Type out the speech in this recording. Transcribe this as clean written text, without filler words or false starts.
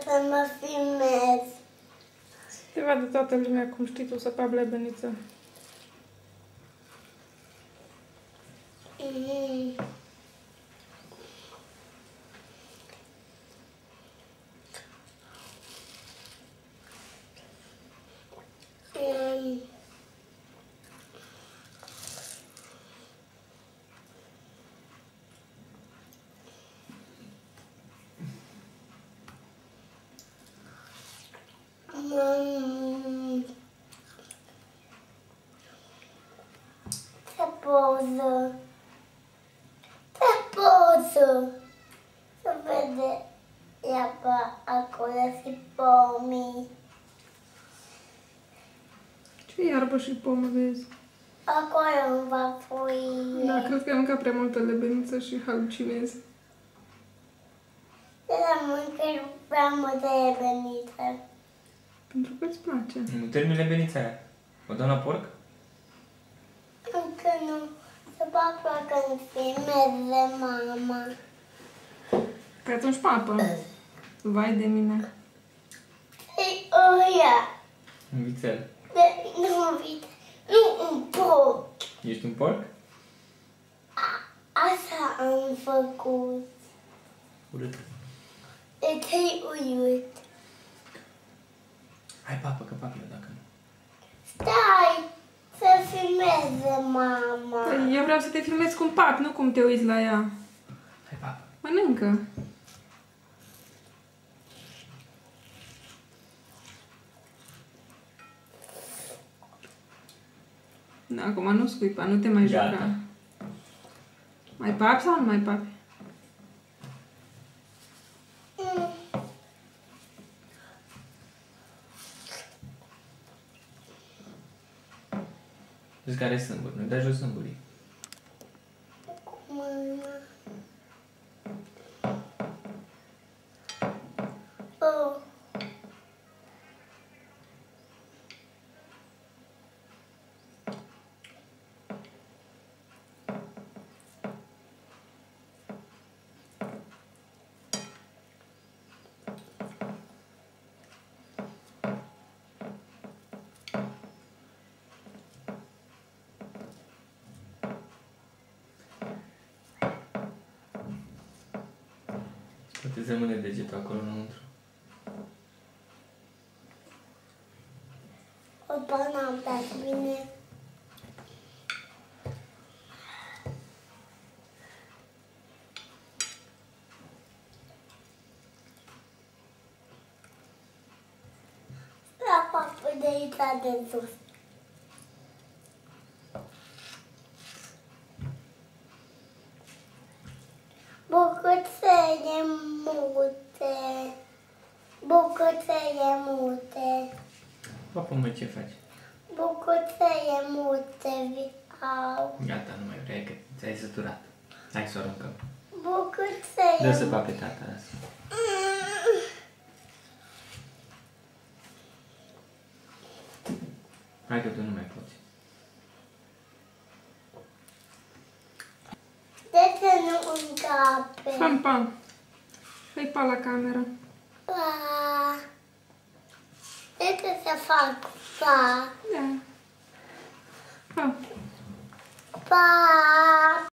să mă filmez. Te vadă toată lumea cum știi tu să faci lebeniță. Să vede iapa acolo și pomii. Ce iarbă și pomă vezi? Acolo în vaporie. Da, cred că ai mâncat prea multă lebeniță și halucinezi. De la mâncări prea multe lebeniță. Pentru că îți place. Nu termin lebenița aia. O dăm la porc? Încă nu. Să fac când filmeze mama. Păi atunci papă. Vai de mine. Ei, oia. Un vițel. Nu, uite. Nu un porc. Ești un porc? Asta am făcut. Urât. De te-ai uit. Hai papă, că fac eu dacă nu. Stai să filmeze mama. Păi, eu vreau să te filmez cum papi, nu cum te uiți la ea. Hai papă. Mănâncă. Da, acum nu scuipa, nu te mai juca. Gata. Mai papi sau nu mai papi? Vezi care sunt sâmburi. Nu dai jos sâmburii. Oh. Poate să rămâne degetul acolo înăuntru. O banană, dar bine. La papă de aici de sus. Bucățele multe. Bucățele multe. Papă, mă, ce faci? Bucățele multe au. Gata, nu mai vrei, că ți-ai săturat. Hai să o aruncăm. Bucățele. Dă să pape tata asta. Hai că tu nu mai poți. De ce nu încape? Fă-mi pa. Fă-i pa la cameră. Pa. De ce să fac pa? Da. Pa. Pa.